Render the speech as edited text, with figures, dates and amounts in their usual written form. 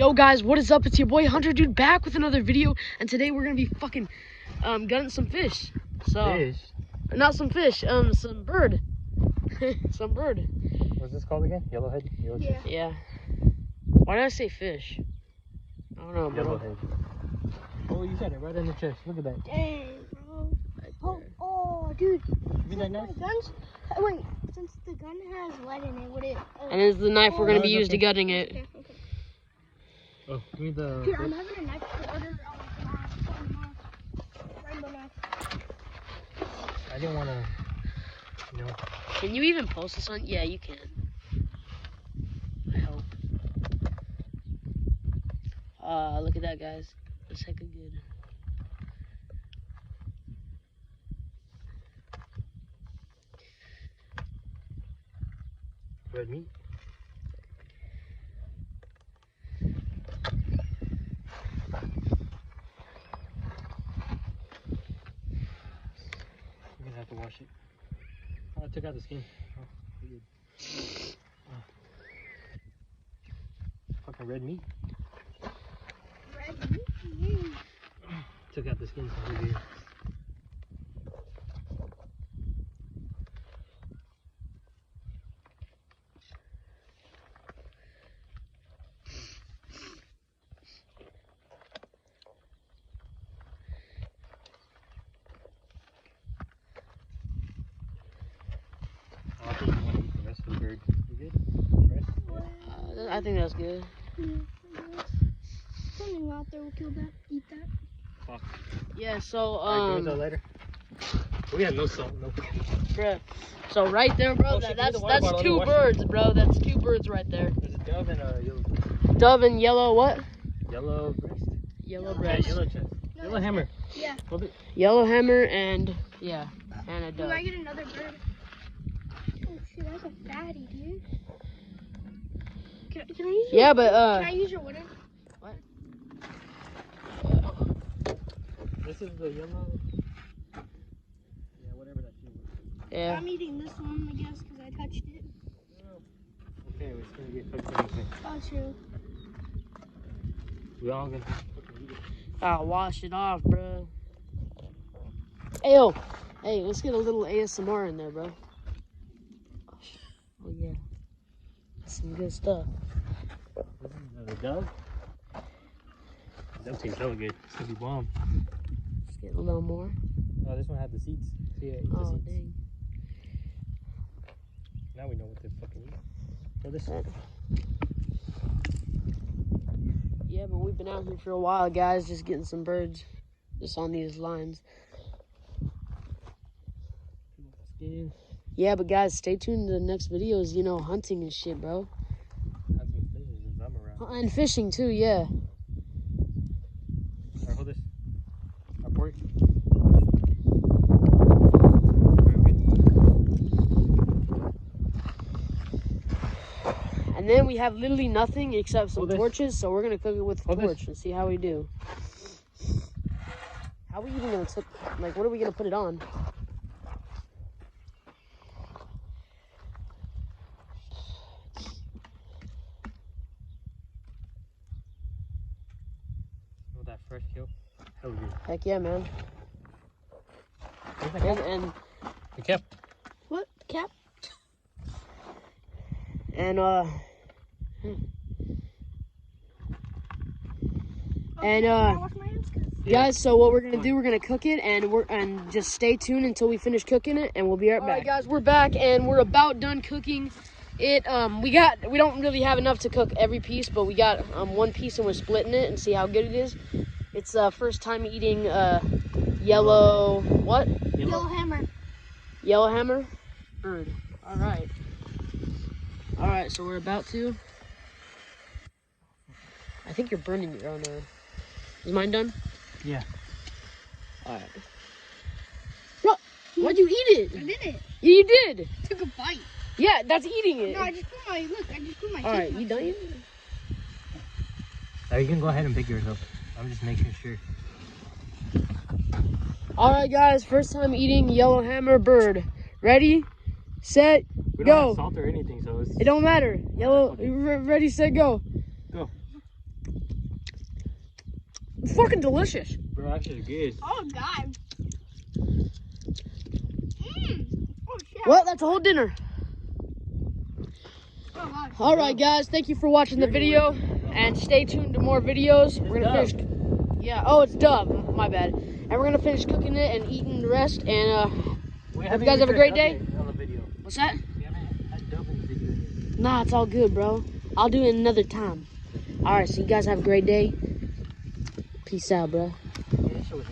Yo guys, what is up? It's your boy Hunter Dude back with another video, and today we're gonna be fucking gutting some fish. Not some fish, some bird. Some bird. What's this called again? Yellowhead? Yeah. Why did I say fish? I don't know, Yellowhead. Oh, you said it right in the chest. Look at that. Dang, bro. Oh, dude. Isn't that nice? Wait, since the gun has lead in it, would it? And this is the knife we're gonna be used to gutting it. Okay. Oh, give me the. Dude, I'm having a knife to order rainbow knife. I didn't want to. You know. Can you even post this on? Yeah, you can. I hope. Look at that, guys. That's hecka good. Red meat. We're gonna have to wash it. Oh, I took out the skin. Oh, we did. Fucking red meat. Red meat? Took out the skin, so we're good. I think you want to eat the rest of the bird. You good? Rest? I think that's good. Something out there will kill that. Eat that. Fuck. Yeah. So Alright, give me that later. We have no salt, no. bruh. So right there, bro. Oh, shit, that's give me the water bottle, two let me wash birds, bro. That's two birds right there. There's a dove and a yellow. Dove and yellow what? Yellow breast? Yellow Yeah, breast. yellow chest. No, Yellow hammer. Yeah. Hold it. Yellow hammer and yeah, and a Do dove. I get another bird? Oh shit, that's a fatty, dude. Can I use your, Yeah, but Can I use your wooden? This is the yellow. Yeah, whatever that shit was. yeah. I'm eating this one, I guess, because I touched it. Okay, it's gonna get cooked anyway. Oh, true. We all gonna fucking eat it. I'll wash it off, bro. Hey, yo. Hey, let's get a little ASMR in there, bro. Oh, yeah. That's some good stuff. This is the dove. Dove tastes really good. It's gonna be bomb. Let's get a little more. Oh, this one had the seeds. See, yeah, eat the Oh, seeds. dang. Now we know what they fucking eat. So this. Yeah, but we've been out here for a while, guys, just getting some birds just on these lines. Skin. Yeah, but guys, stay tuned to the next videos, you know, hunting and shit, bro. Has some fishes and I'm around. And fishing, too, yeah. Alright, hold this. I'll pour it. And then we have literally nothing except some Hold this. torches, so we're going to cook it with a Hold this. torch and see how we do. How are we even going to, like, what are we going to put it on? With that fresh kill. Hell yeah. Heck yeah, man. Where's that cap? And The cap. What? Cap? And Can I wash my hands? guys, so what we're gonna do, we're gonna cook it, and just stay tuned until we finish cooking it, and we'll be right back. All right, guys, we're back, and we're about done cooking it. We don't really have enough to cook every piece, but we got one piece, and we're splitting it and see how good it is. It's first time eating yellow what? Yellow hammer. Yellowhammer bird. All right. All right, so we're about to. I think you're burning your own. Is mine done? Yeah. All right. Bro, why'd you eat it? I did it. Yeah, you did. Took a bite. Yeah, that's eating it. No, I just put my teeth. All right, you done? Now you can go ahead and pick yours up. I'm just making sure. All right, guys, first time eating yellowhammer bird. Ready, set, We don't go. have salt or anything, so it's... It don't matter. Yellow, ready, set, go. Go. Fucking delicious. Bro, that's just good. Oh, God. Oh, shit. Well, that's a whole dinner. Oh, God. All right, guys. Thank you for watching the video, and stay tuned to more videos. We're gonna finish. Yeah. Oh, it's dub. My bad. And we're gonna finish cooking it and eating the rest. And hope you guys have a great day. On the video. What's that? We haven't had dub in the video yet. Nah, it's all good, bro. I'll do it another time. All right. So you guys have a great day. Peace out, bro. Yeah, that shit was hell.